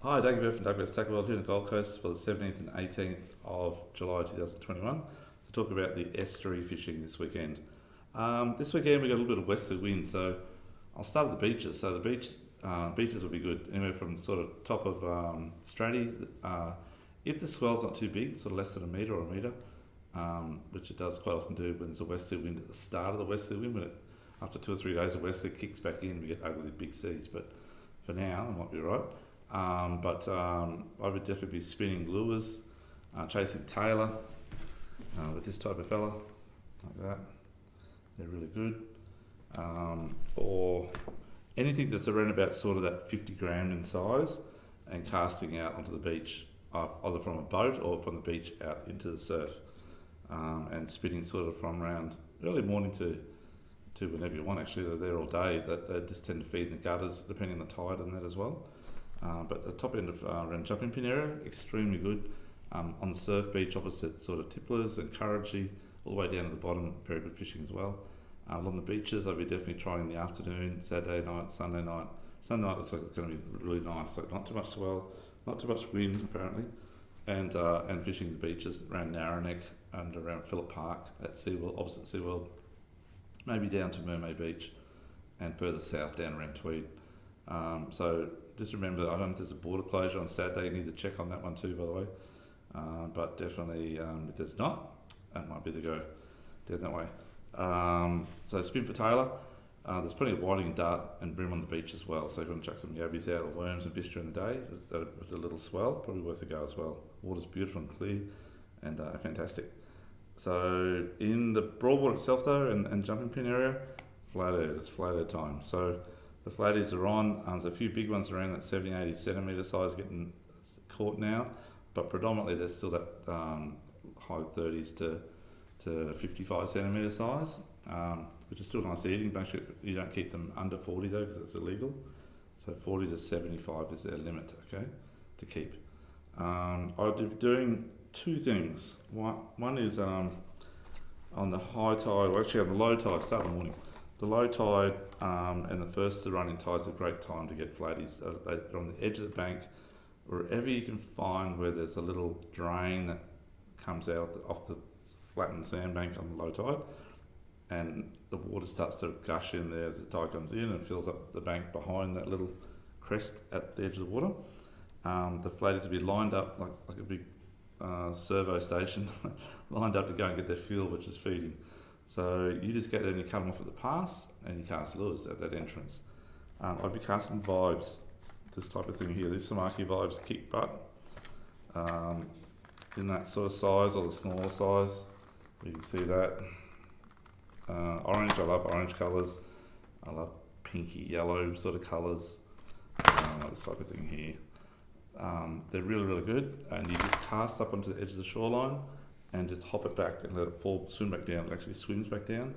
Hi, Doug Bear from Douglas Tackle World here in the Gold Coast for the 17th and 18th of July 2021 to talk about the estuary fishing this weekend. This weekend we got a little bit of westerly wind, so I'll start with the beaches. So the beaches will be good, anywhere from sort of top of Estuary. If the swell's not too big, sort of less than a metre or a metre, which it does quite often do when there's a westerly wind at the start of the westerly wind, when it, after 2 or 3 days of westerly kicks back in, we get ugly big seas. But for now, it might be right. I would definitely be spinning lures, chasing tailor with this type of fella, like that. They're really good. Or anything that's around about sort of that 50 gram in size and casting out onto the beach, either from a boat or from the beach out into the surf, and spinning sort of from around early morning to whenever you want. Actually, they're there all day. They just tend to feed in the gutters depending on the tide and that as well. But the top end of around jumping pin area, extremely good. On the surf beach opposite sort of tipplers and Kurrajee, all the way down to the bottom, very good fishing as well. Along the beaches, I'll be definitely trying in the afternoon, Saturday night, Sunday night. Sunday night looks like it's going to be really nice, so not too much swell, not too much wind apparently, and fishing the beaches around Narrowneck and around Phillip Park at SeaWorld, opposite SeaWorld, maybe down to Mermaid Beach, and further south down around Tweed. So just remember, I don't know if there's a border closure on Saturday. You need to check on that one too, by the way. But definitely, if there's not, that might be the go down that way. So spin for tailor. There's plenty of whiting and dart and bream on the beach as well. So if you want to chuck some yabbies out or worms and fish during the day, with a little swell, probably worth a go as well. Water's beautiful and clear and fantastic. So in the Broadwater itself though, and jumping pin area, flathead. It's flathead time. So the flatheads are on. There's a few big ones around that 70, 80 centimetre size getting caught now, but predominantly there's still that high 30s to 55 centimetre size, which is still nice eating. Make sure you don't keep them under 40 though, because it's illegal. So 40 to 75 is their limit, okay, to keep. I'll be doing two things. One is on the high tide, or actually on the low tide, start in the morning. The low tide and the first to run in tide is a great time to get flatties. They're on the edge of the bank, wherever you can find where there's a little drain that comes out off the flattened sandbank on the low tide, and the water starts to gush in there as the tide comes in and fills up the bank behind that little crest at the edge of the water. The flatties will be lined up like a big servo station, lined up to go and get their fuel, which is feeding. So you just get there and you cut them off at the pass and you cast lures at that entrance. I'd be casting vibes, this type of thing here. This Samaki vibes kick butt in that sort of size, or the smaller size. You can see that. Orange, I love orange colours. I love pinky yellow sort of colours. Like this type of thing here. They're really, really good. And you just cast up onto the edge of the shoreline and just hop it back and let it fall, swim back down. It actually swims back down,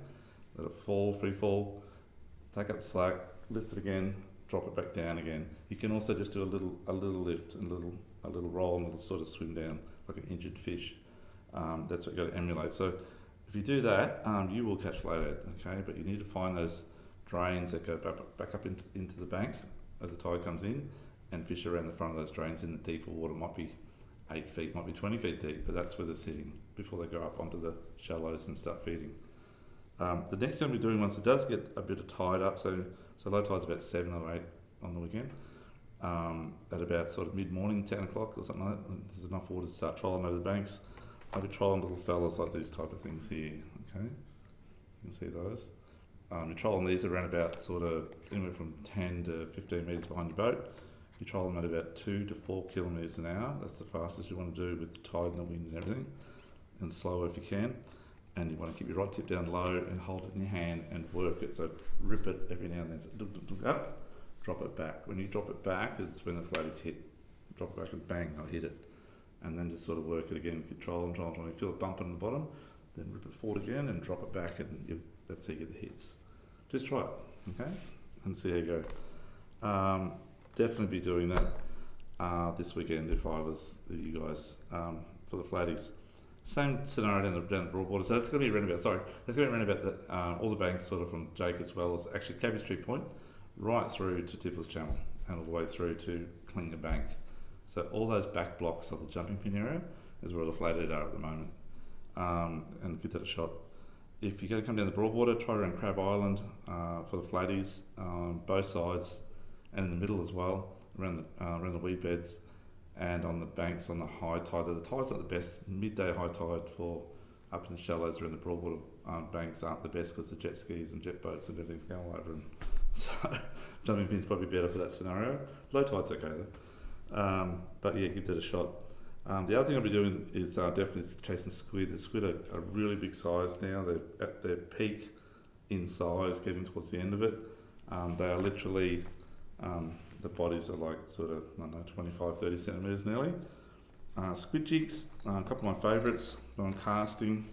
let it fall, free fall, take up the slack, lift it again, drop it back down again. You can also just do a little lift and a little roll and it'll sort of swim down like an injured fish. That's what you've got to emulate. So if you do that, you will catch flathead, okay? But you need to find those drains that go back up into the bank as the tide comes in, and fish around the front of those drains in the deeper water. Might be 8 feet, might be 20 feet deep, but that's where they're sitting before they go up onto the shallows and start feeding. The next thing we're doing, once it does get a bit of tide up, so low tide's about 7 or 8 on the weekend, at about sort of mid-morning, 10 o'clock or something like that, there's enough water to start trolling over the banks. I'll be trolling little fellas like these type of things here, okay? You can see those. You're trolling these around about sort of anywhere from 10 to 15 metres behind your boat. You troll them at about 2 to 4 kilometres an hour. That's the fastest you want to do with the tide and the wind and everything, and slower if you can. And you want to keep your rod tip down low and hold it in your hand and work it. So rip it every now and then. So up, drop it back. When you drop it back, it's when the flatties hit. Drop it back and bang, I'll hit it. And then just sort of work it again. If you troll and you feel it bumping on the bottom, then rip it forward again and drop it back, and that's how you get the hits. Just try it, okay? And see how you go. Definitely be doing that this weekend if I was you guys for the flatties. Same scenario down the Broadwater. So that's going to be around about, all the banks sort of from Jake as well as actually Cabbage Street Point right through to Tippler's Channel and all the way through to Klinger Bank. So all those back blocks of the jumping pin area is where the flathead are at the moment. And give that a shot. If you're going to come down the Broadwater, try around Crab Island for the flatties, both sides and in the middle as well, around the weed beds and on the banks on the high tide. The tide's not the best. Midday high tide for up in the shallows around the Broadwater banks aren't the best because the jet skis and jet boats and everything's going all over them. So jumping pin's probably better for that scenario. Low tide's okay though. But yeah, give that a shot. The other thing I'll be doing is definitely chasing squid. The squid are really big size now. They're at their peak in size, getting towards the end of it. They are literally, the bodies are like sort of, I don't know, 25, 30 centimetres nearly. Squid jigs, a couple of my favourites when I'm casting.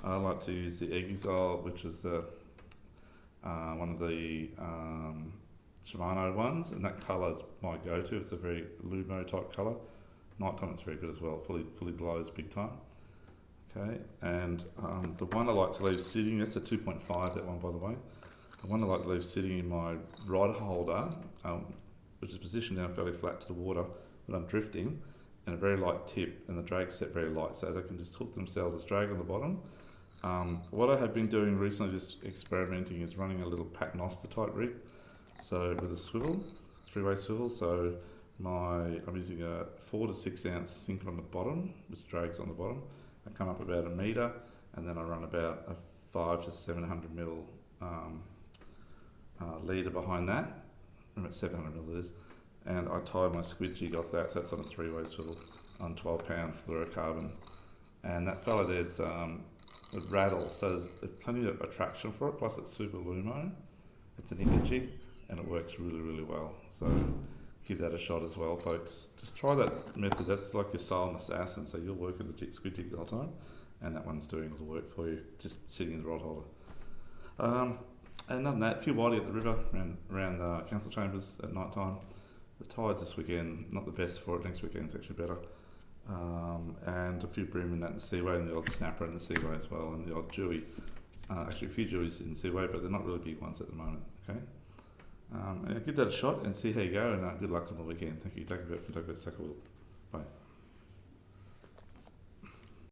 I like to use the Eggisol, which is the one of the Shimano ones, and that colour is my go-to. It's a very Lumo type colour. Nighttime it's very good as well, fully glows big time. Okay, and the one I like to leave sitting, that's a 2.5, that one by the way. The one I like to leave sitting in my rod holder, which is positioned down fairly flat to the water when I'm drifting, and a very light tip, and the drag's set very light, so they can just hook themselves as drag on the bottom. What I have been doing recently, just experimenting, is running a little paternoster type rig, so with a swivel, 3-way swivel. So I'm using a 4 to 6 ounce sinker on the bottom, which drags on the bottom. I come up about 1 metre, and then I run about a 5 to 700 mil leader behind that, about 700 millilitres, and I tie my squid jig off that, so that's on a 3-way swivel on 12 pound fluorocarbon. And that fella there's it rattles, so there's plenty of attraction for it, plus it's super Lumo. It's an ingot jig, and it works really, really well. So give that a shot as well, folks. Just try that method. That's like your silent assassin, so you'll work with the squid jig the whole time, and that one's doing all the work for you, just sitting in the rod holder. And other than that, a few whiting at the river, around the council chambers at night time. The tides this weekend, not the best for it. Next weekend's actually better. And a few bream in that in the seaway, and the odd snapper in the seaway as well, and the odd jewie. Actually a few jewies in the seaway, but they're not really big ones at the moment. Okay. And give that a shot and see how you go, and good luck on the weekend. Thank you. Take a bit, Bye.